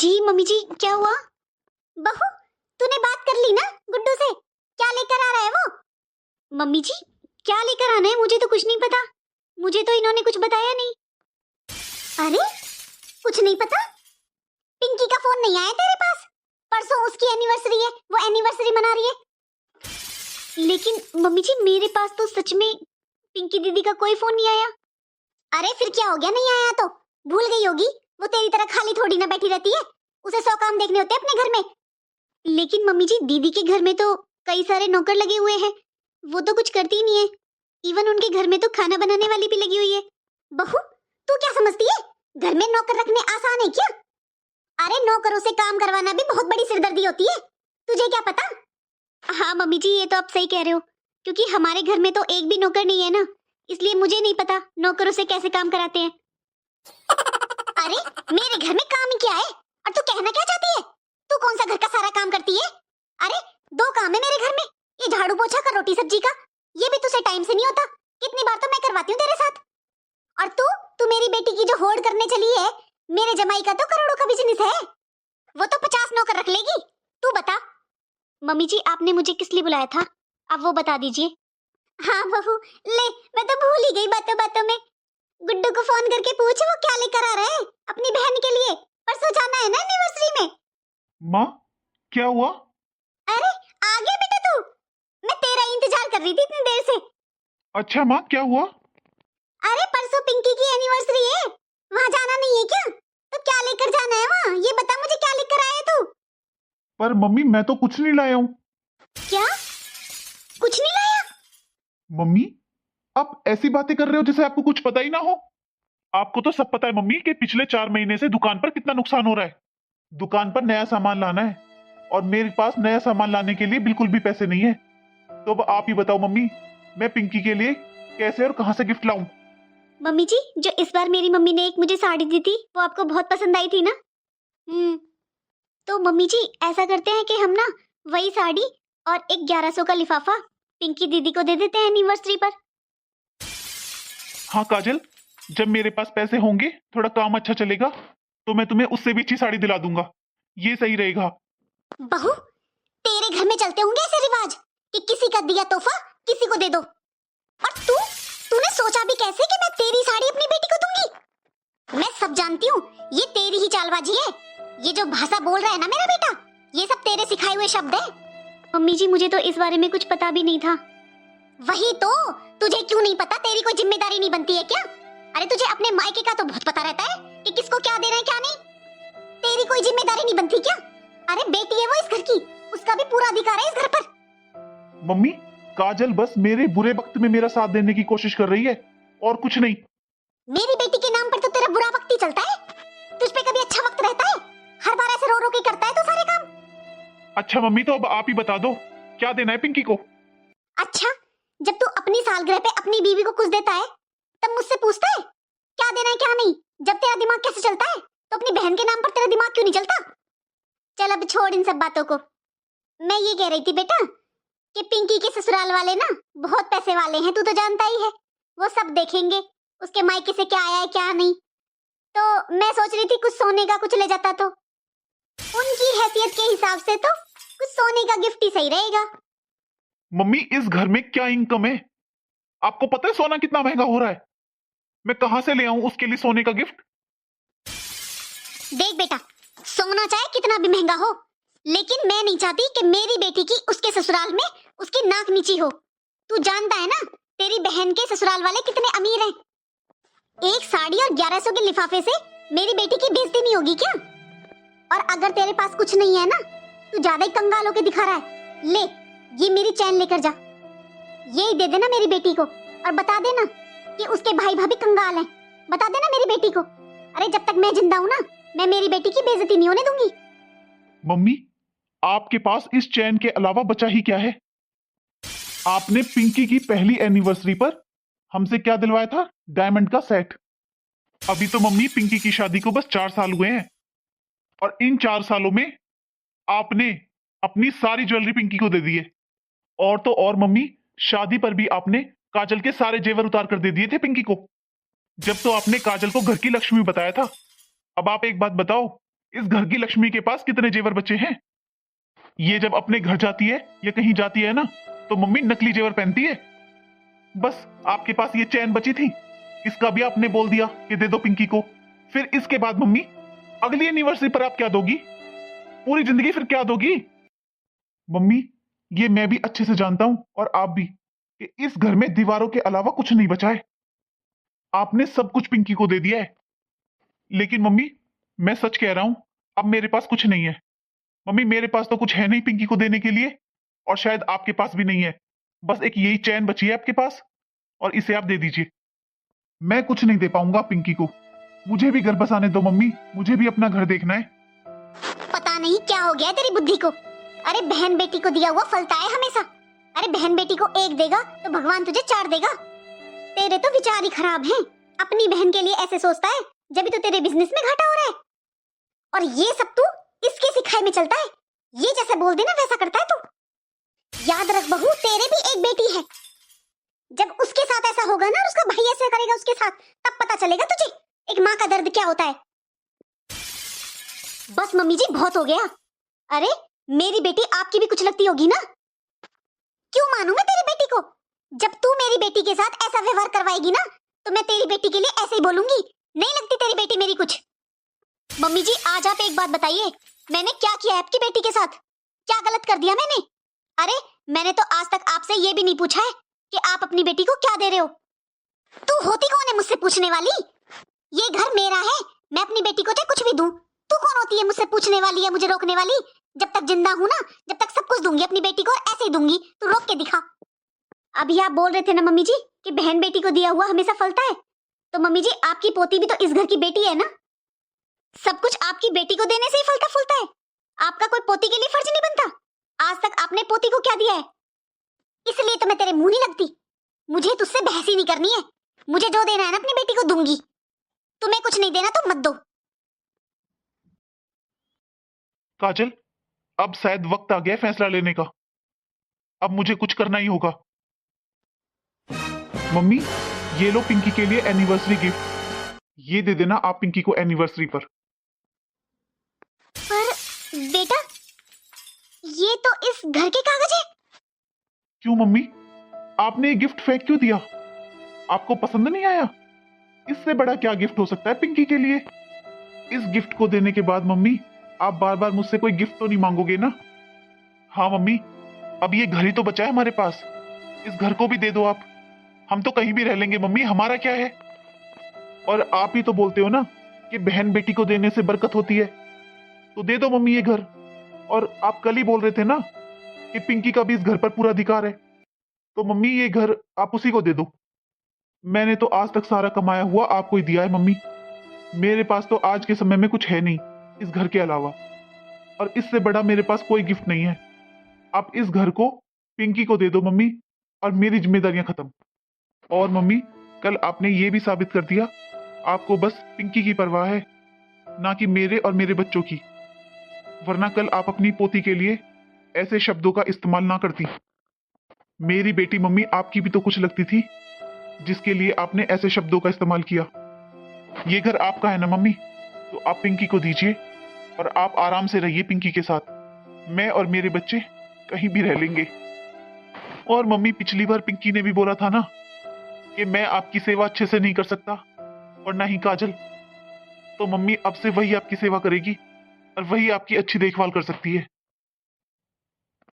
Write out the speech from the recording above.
जी mummy जी, क्या हुआ? बहू, तूने बात कर ली ना गुड्डू से? क्या लेकर आ रहा है वो? मम्मी जी, क्या लेकर आना है? मुझे तो कुछ नहीं पता। मुझे तो इन्होंने कुछ बताया नहीं। अरे, कुछ नहीं पता? पिंकी का फोन नहीं आया तेरे पास? परसों उसकी एनिवर्सरी है, वो एनिवर्सरी मना रही है। लेकिन मम्मी जी, मेरे पास तो सच में पिंकी दीदी का कोई फोन नहीं आया। अरे फिर क्या हो गया, नहीं आया तो? भूल गई होगी? वो तेरी तरह खाली थोड़ी ना बैठी रहती है, उसे 100 काम देखने होते हैं अपने घर में। लेकिन मम्मी जी, दीदी के घर में तो कई सारे नौकर लगे हुए हैं, वो तो कुछ करती ही नहीं है। इवन उनके घर में तो खाना बनाने वाली भी लगी हुई है। बहू, तू क्या समझती है, घर में नौकर रखने आसान है क्या? अरे नौकरों से काम करवाना भी बहुत बड़ी सिरदर्दी होती है, तुझे क्या पता? हाँ मम्मी जी, ये तो आप सही कह रहे हो, क्योंकि हमारे घर में तो एक भी नौकर नहीं है ना, इसलिए मुझे नहीं पता नौकरों से कैसे काम कराते हैं। अरे मेरे घर में काम ही क्या है, और तू कहना क्या चाहती है? तू कौन सा घर का सारा काम करती है? अरे 2 काम है मेरे घर में, ये झाड़ू पोछा का, रोटी सब्जी का, ये भी तुझे टाइम से नहीं होता। कितनी बार तो मैं करवाती हूँ तेरे साथ। और तू मेरी बेटी की जो होड़ करने चली है, मेरे जमाई का तो करोड़ों का बिजनेस है, वो तो 50 नौकर रख लेगी। तू बता। मम्मी जी, आपने मुझे किस लिए बुलाया था, आप वो बता दीजिए। हाँ बहू, ले मैं तो भूल ही गई बातों बातों में। गुड्डू को फोन करके पूछ वो क्या लेकर आ रहा है अपनी बहन के लिए, परसों जाना है ना एनिवर्सरी में। माँ, क्या हुआ? अरे आ गया बेटा तू, मैं तेरा इंतजार कर रही थी इतनी देर से। अच्छा माँ, क्या हुआ? अरे परसों पिंकी की एनिवर्सरी है, वहाँ जाना नहीं है क्या? तो क्या लेकर जाना है वहाँ, ये बता मुझे, क्या लेकर आया तू? पर मम्मी, मैं तो कुछ नहीं लाया हूँ। क्या? कुछ नहीं लाया? मम्मी, आप ऐसी बातें कर रहे हो जैसे आपको कुछ पता ही ना हो। आपको तो सब पता है मम्मी कि पिछले 4 महीने से दुकान पर कितना नुकसान हो रहा है। दुकान पर नया सामान लाना है और मेरे पास नया सामान लाने के लिए बिल्कुल भी पैसे नहीं है। तो अब आप ही बताओ मम्मी, मैं पिंकी के लिए कैसे और कहां से गिफ्ट लाऊं? मम्मी जी, जो इस बार मेरी मम्मी ने एक मुझे साड़ी दी थी, वो आपको बहुत पसंद आई थी ना? तो मम्मी जी, ऐसा करते हैं कि हम ना वही साड़ी और एक 1100 का लिफाफा पिंकी दीदी को दे देते हैं एनिवर्सरी पर। हाँ काजल, जब मेरे पास पैसे होंगे, थोड़ा काम अच्छा चलेगा, तो मैं तुम्हें उससे भी अच्छी साड़ी दिला दूंगा। ये सही रहेगा। बहू, तेरे घर में चलते होंगे ऐसे रिवाज कि किसी का दिया तोहफा किसी को दे दो। और तूने सोचा भी कैसे कि मैं तेरी साड़ी अपनी बेटी को दूंगी? मैं सब जानती हूँ, ये तेरी ही चालबाजी है। ये जो भाषा बोल रहा है ना मेरा बेटा, ये सब तेरे सिखाए हुए शब्द है। मम्मी जी, मुझे तो इस बारे में कुछ पता भी नहीं था। वही तो, तुझे क्यों नहीं पता? तेरी कोई जिम्मेदारी नहीं बनती है क्या? अरे तुझे अपने मायके का तो बहुत पता रहता है कि किसको क्या देना है क्या नहीं। तेरी कोई जिम्मेदारी नहीं बनती क्या? अरे बेटी है वो इस घर की, उसका भी पूरा अधिकार है इस घर पर। मम्मी, काजल बस मेरे बुरे वक्त में मेरा साथ देने की कोशिश कर रही है और कुछ नहीं। मेरी बेटी के नाम पर तो तेरा बुरा वक्त ही चलता है, तुझ पे कभी अच्छा वक्त रहता है? हर बार ऐसे रो रो के करता है तो सारे काम। अच्छा मम्मी, तो अब आप ही बता दो, क्या देना है पिंकी को? अच्छा, जब तू अपनी सालगिरह पे अपनी बीवी को कुछ देता है, तब मुझसे पूछता है क्या देना है क्या नहीं? जब तेरा दिमाग कैसे चलता है, तो अपनी बहन के नाम पर तेरा दिमाग क्यों नहीं चलता? चल अब छोड़ इन सब बातों को। मैं ये कह रही थी बेटा कि पिंकी के ससुराल वाले ना बहुत पैसे वाले हैं, तू तो जानता ही है। वो सब देखेंगे उसके मायके से क्या आया है क्या नहीं। तो मैं सोच रही थी कुछ सोने का कुछ ले जाता तो उनकी हैसियत के हिसाब से तो कुछ सोने का गिफ्ट ही सही रहेगा। मम्मी, इस घर में क्या इनकम है? आपको पता है सोना कितना महंगा हो रहा है? मैं कहां से ले आऊं उसके लिए सोने का गिफ्ट? देख बेटा, सोना चाहे कितना भी महंगा हो, लेकिन मैं नहीं चाहती कि मेरी बेटी की उसके ससुराल में उसकी नाक नीची हो। तू जानता है ना तेरी बहन के ससुराल वाले कितने अमीर हैं। एक साड़ी और 1100 के लिफाफे से मेरी बेटी की बेइज्जती नहीं होगी क्या? और अगर तेरे पास कुछ नहीं है ना, तू ज्यादा ही कंगाल होके दिखा रहा है। ले, ये मेरी चैन लेकर जा, यही दे देना मेरी बेटी को, और बता देना कि उसके भाई भाभी कंगाल हैं। बता देना मेरी बेटी को। अरे जब तक मैं जिंदा हूं ना, मैं मेरी बेटी की बेइज्जती नहीं होने दूंगी। मम्मी, आपके पास इस चैन के अलावा बचा ही क्या है? आपने पिंकी की पहली एनिवर्सरी पर हमसे क्या दिलवाया था? डायमंड का सेट। अभी तो मम्मी पिंकी की शादी को बस 4 साल हुए हैं, और इन 4 सालों में आपने अपनी सारी ज्वेलरी पिंकी को दे दी है। और तो और मम्मी, शादी पर भी आपने काजल के सारे जेवर उतार कर दे दिए थे पिंकी को। जब तो आपने काजल को घर की लक्ष्मी बताया था। अब आप एक बात बताओ, इस घर की लक्ष्मी के पास कितने जेवर बचे हैं। ये जब अपने घर जाती है या कहीं जाती है ना, तो मम्मी नकली जेवर पहनती है। बस आपके पास ये चैन बची थी, इसका भी आपने बोल दिया कि दे दो पिंकी को। फिर इसके बाद मम्मी अगली एनिवर्सरी पर आप क्या दोगी? पूरी जिंदगी फिर क्या दोगी? मम्मी ये मैं भी अच्छे से जानता हूं और आप भी, कि इस घर में दीवारों के अलावा कुछ नहीं बचा है। आपने सब कुछ पिंकी को दे दिया है। लेकिन मम्मी मैं सच कह रहा हूं, अब मेरे पास कुछ नहीं है। मम्मी मेरे पास तो कुछ है नहीं पिंकी को देने के लिए, और शायद आपके पास भी नहीं है। बस एक यही चैन बची है आपके पास, और इसे आप दे दीजिए। मैं कुछ नहीं दे पाऊंगा पिंकी को। मुझे भी घर बसाने दो मम्मी, मुझे भी अपना घर देखना है। पता नहीं क्या हो गया है तेरी बुद्धि को। अरे बहन बेटी को दिया हुआ फलता है हमेशा। अरे बहन बेटी को एक देगा तो भगवान तुझे 4 देगा। तेरे तो विचार ही खराब हैं। अपनी बहन के लिए ऐसे सोचता है जब भी तो तेरे बिजनेस में घाटा हो रहा है, और ये सब तू इसके सिखाए में चलता है। ये जैसे बोल देना वैसा करता है तू। याद रख बहू, तेरे भी एक बेटी है। जब उसके साथ ऐसा होगा ना और उसका भाई ऐसा करेगा उसके साथ, तब पता चलेगा तुझे एक माँ का दर्द क्या होता है। बस मम्मी जी बहुत हो गया। अरे मेरी बेटी आपकी भी कुछ लगती होगी ना। क्यों मानूं मैं तेरी बेटी को? जब तू मेरी बेटी के साथ ऐसा व्यवहार करवाएगी ना, तो मैं तेरी बेटी के लिए ऐसे ही बोलूंगी। नहीं लगती तेरी बेटी मेरी कुछ। मम्मी जी आज आप एक बात बताइए, मैंने क्या किया है आपकी बेटी के साथ? क्या गलत कर दिया मैंने? अरे मैंने तो आज तक आपसे ये भी नहीं पूछा है कि आप अपनी बेटी को क्या दे रहे हो। तू होती कौन है मुझसे पूछने वाली? ये घर मेरा है, मैं अपनी बेटी को चाहे कुछ भी दूं। तू कौन होती है मुझसे पूछने वाली या मुझे रोकने वाली? जब तक जिंदा हूं ना, जब तक सब कुछ दूंगी अपनी बेटी को, और ऐसे ही दूंगी। तू रोक के दिखा। अभी आप बोल रहे थे ना मम्मी जी कि बहन बेटी को दिया हुआ हमेशा फलता है, तो मम्मी जी आपकी पोती भी तो इस घर की बेटी है ना। सब कुछ आपकी बेटी को देने से ही फलता फूलता है। आपका कोई पोती के लिए फर्ज नहीं बनता। आज तक आपने पोती को क्या दिया है? इसलिए तो मैं तेरे मुंह नहीं लगती। मुझे तुझसे बहस ही नहीं करनी है। मुझे जो देना है ना अपनी बेटी को दूंगी। तुम्हें कुछ नहीं देना तो मत दो। काजल अब शायद वक्त आ गया है फैसला लेने का। अब मुझे कुछ करना ही होगा। मम्मी ये लो पिंकी के लिए एनिवर्सरी गिफ्ट। ये दे देना आप पिंकी को एनिवर्सरी पर। पर बेटा ये तो इस घर के कागज है। क्यों मम्मी आपने ये गिफ्ट फेंक क्यों दिया? आपको पसंद नहीं आया? इससे बड़ा क्या गिफ्ट हो सकता है पिंकी के लिए? इस गिफ्ट को देने के बाद मम्मी आप बार बार मुझसे कोई गिफ्ट तो नहीं मांगोगे ना? हाँ मम्मी अब ये घर ही तो बचा है हमारे पास, इस घर को भी दे दो आप। हम तो कहीं भी रह लेंगे मम्मी, हमारा क्या है। और आप ही तो बोलते हो ना कि बहन बेटी को देने से बरकत होती है, तो दे दो मम्मी ये घर। और आप कल ही बोल रहे थे ना कि पिंकी का भी इस घर पर पूरा अधिकार है, तो मम्मी ये घर आप उसी को दे दो। मैंने तो आज तक सारा कमाया हुआ आपको ही दिया है मम्मी। मेरे पास तो आज के समय में कुछ है नहीं इस घर के अलावा, और इससे बड़ा मेरे पास कोई गिफ्ट नहीं है। आप इस घर को पिंकी को दे दो मम्मी, और मेरी जिम्मेदारियां खत्म। और मम्मी कल आपने ये भी साबित कर दिया आपको बस पिंकी की परवाह है, ना कि मेरे और मेरे बच्चों की। वरना कल आप अपनी पोती के लिए ऐसे शब्दों का इस्तेमाल ना करती। मेरी बेटी मम्मी आपकी भी तो कुछ लगती थी, जिसके लिए आपने ऐसे शब्दों का इस्तेमाल किया। ये घर आपका है ना मम्मी, तो आप पिंकी को दीजिए और आप आराम से रहिए पिंकी के साथ। मैं और मेरे बच्चे कहीं भी रह लेंगे। और मम्मी पिछली बार पिंकी ने भी बोला था ना कि मैं आपकी सेवा अच्छे से नहीं कर सकता, और ना ही काजल। तो मम्मी अब से वही आपकी सेवा करेगी और वही आपकी अच्छी देखभाल कर सकती है।